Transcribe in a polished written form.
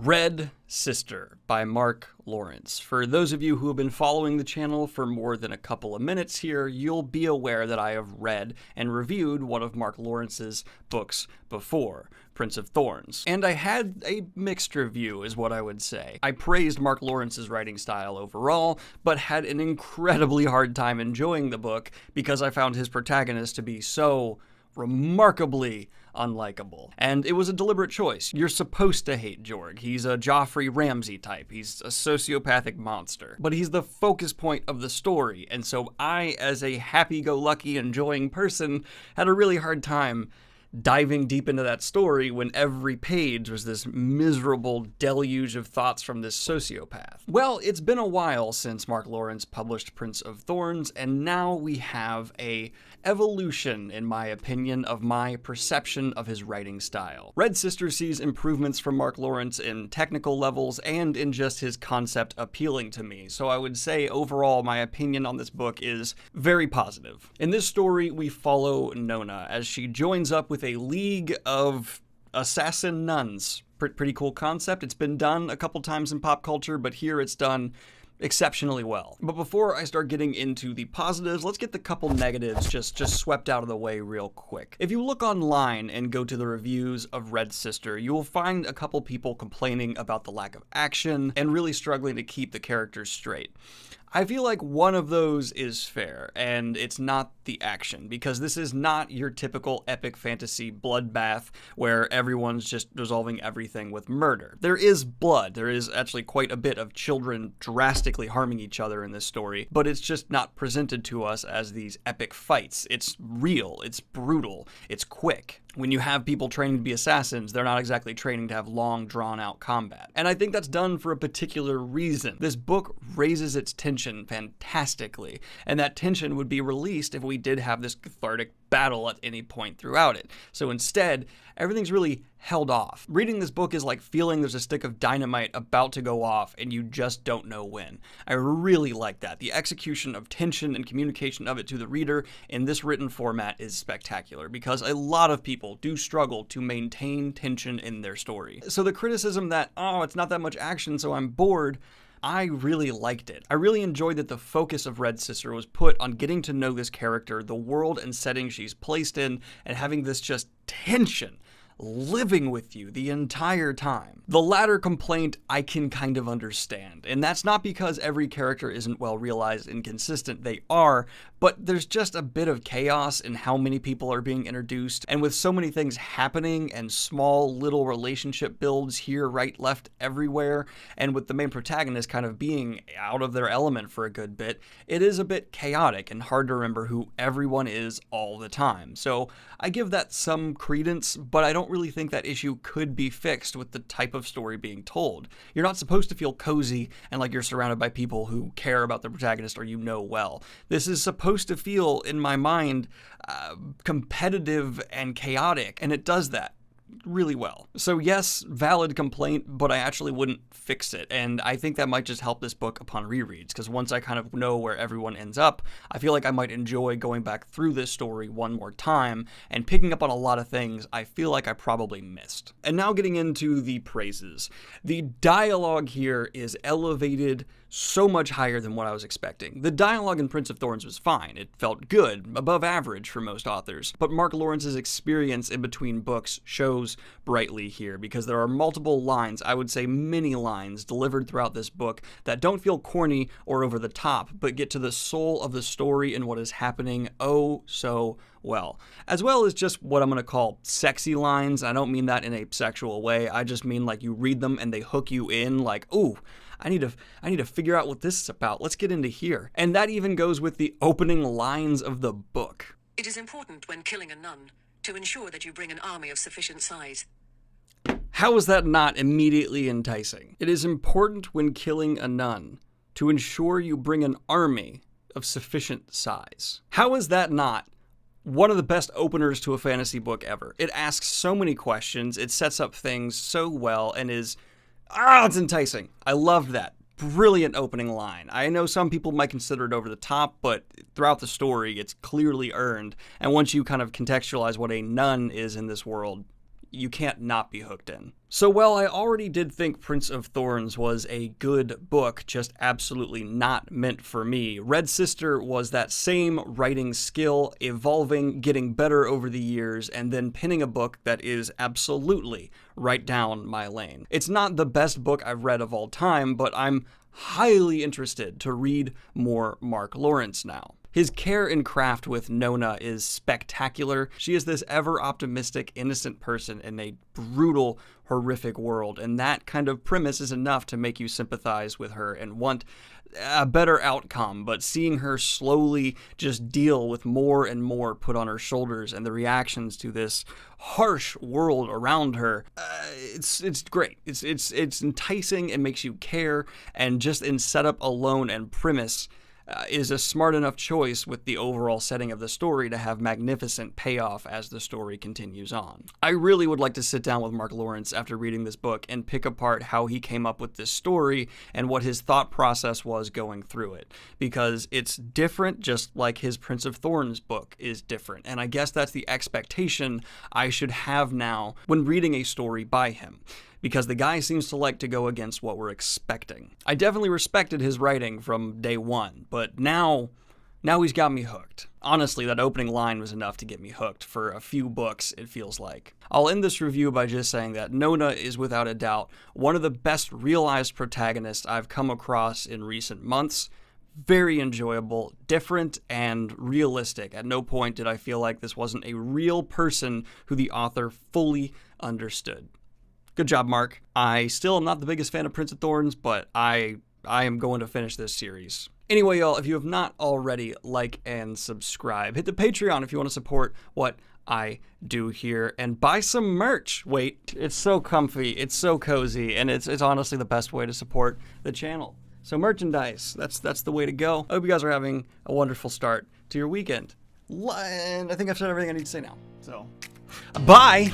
Red Sister by Mark Lawrence. For those of you who have been following the channel for more than a couple of minutes here, you'll be aware that I have read and reviewed one of Mark Lawrence's books before, Prince of Thorns. And I had a mixed review, is what I would say. I praised Mark Lawrence's writing style overall, but had an incredibly hard time enjoying the book because I found his protagonist to be so remarkably unlikable. And it was a deliberate choice. You're supposed to hate Jorg. He's a Joffrey Ramsay type. He's a sociopathic monster. But he's the focus point of the story, and so I, as a happy-go-lucky, enjoying person, had a really hard time diving deep into that story when every page was this miserable deluge of thoughts from this sociopath. Well, it's been a while since Mark Lawrence published Prince of Thorns, and now we have a evolution, in my opinion, of my perception of his writing style. Red Sister sees improvements from Mark Lawrence in technical levels and in just his concept appealing to me, so I would say overall my opinion on this book is very positive. In this story, we follow Nona as she joins up with a league of assassin nuns. Pretty cool concept. It's been done a couple times in pop culture, but here it's done exceptionally well. But before I start getting into the positives, let's get the couple negatives just swept out of the way real quick. If you look online and go to the reviews of Red Sister, you will find a couple people complaining about the lack of action and really struggling to keep the characters straight. I feel like one of those is fair, and it's not the action, because this is not your typical epic fantasy bloodbath where everyone's just resolving everything with murder. There is blood. There is actually quite a bit of children drastically harming each other in this story, but it's just not presented to us as these epic fights. It's real, it's brutal, it's quick. When you have people training to be assassins, they're not exactly training to have long, drawn-out combat. And I think that's done for a particular reason. This book raises its tension fantastically, and that tension would be released if we did have this cathartic battle at any point throughout it. So instead, everything's really held off. Reading this book is like feeling there's a stick of dynamite about to go off and you just don't know when. I really like that. The execution of tension and communication of it to the reader in this written format is spectacular, because a lot of people do struggle to maintain tension in their story. So the criticism that, oh, it's not that much action, so I'm bored, I really liked it. I really enjoyed that the focus of Red Sister was put on getting to know this character, the world and setting she's placed in, and having this just tension living with you the entire time. The latter complaint I can kind of understand, and that's not because every character isn't well realized and consistent. They are, but there's just a bit of chaos in how many people are being introduced, and with so many things happening and small little relationship builds here, right, left, everywhere, and with the main protagonist kind of being out of their element for a good bit, it is a bit chaotic and hard to remember who everyone is all the time. So I give that some credence, but I don't really think that issue could be fixed with the type of story being told. You're not supposed to feel cozy and like you're surrounded by people who care about the protagonist or you know well. This is supposed to feel, in my mind, competitive and chaotic, and it does that really well. So yes, valid complaint, but I actually wouldn't fix it, and I think that might just help this book upon rereads, because once I kind of know where everyone ends up, I feel like I might enjoy going back through this story one more time and picking up on a lot of things I feel like I probably missed. And now getting into the praises. The dialogue here is elevated so much higher than what I was expecting. The dialogue in Prince of Thorns was fine. It felt good, above average for most authors, but Mark Lawrence's experience in between books shows brightly here, because there are multiple lines, I would say many lines, delivered throughout this book that don't feel corny or over the top, but get to the soul of the story and what is happening oh so well as just what I'm going to call sexy lines. I don't mean that in a sexual way. I just mean like you read them and they hook you in, like, ooh, I need to figure out what this is about. Let's get into here. And that even goes with the opening lines of the book. It is important when killing a nun to ensure that you bring an army of sufficient size. How is that not immediately enticing? It is important when killing a nun to ensure you bring an army of sufficient size. How is that not one of the best openers to a fantasy book ever? It asks so many questions, it sets up things so well, and is it's enticing. I loved that. Brilliant opening line. I know some people might consider it over the top, but throughout the story, it's clearly earned. And once you kind of contextualize what a nun is in this world, you can't not be hooked in. So while I already did think Prince of Thorns was a good book, just absolutely not meant for me, Red Sister was that same writing skill, evolving, getting better over the years, and then penning a book that is absolutely right down my lane. It's not the best book I've read of all time, but I'm highly interested to read more Mark Lawrence now. His care and craft with Nona is spectacular. She is this ever-optimistic, innocent person in a brutal, horrific world, and that kind of premise is enough to make you sympathize with her and want a better outcome, but seeing her slowly just deal with more and more put on her shoulders and the reactions to this harsh world around her, it's great. It's enticing, it makes you care, and just in setup alone and premise, is a smart enough choice with the overall setting of the story to have magnificent payoff as the story continues on. I really would like to sit down with Mark Lawrence after reading this book and pick apart how he came up with this story and what his thought process was going through it, because it's different, just like his Prince of Thorns book is different, and I guess that's the expectation I should have now when reading a story by him, because the guy seems to like to go against what we're expecting. I definitely respected his writing from day one, but now he's got me hooked. Honestly, that opening line was enough to get me hooked for a few books, it feels like. I'll end this review by just saying that Nona is without a doubt one of the best realized protagonists I've come across in recent months. Very enjoyable, different, and realistic. At no point did I feel like this wasn't a real person who the author fully understood. Good job, Mark. I still am not the biggest fan of Prince of Thorns, but I am going to finish this series. Anyway, y'all, if you have not already, like and subscribe. Hit the Patreon if you want to support what I do here, and buy some merch. Wait, it's so comfy, it's so cozy, and it's honestly the best way to support the channel. So merchandise, that's the way to go. I hope you guys are having a wonderful start to your weekend. And I think I've said everything I need to say now. So, bye!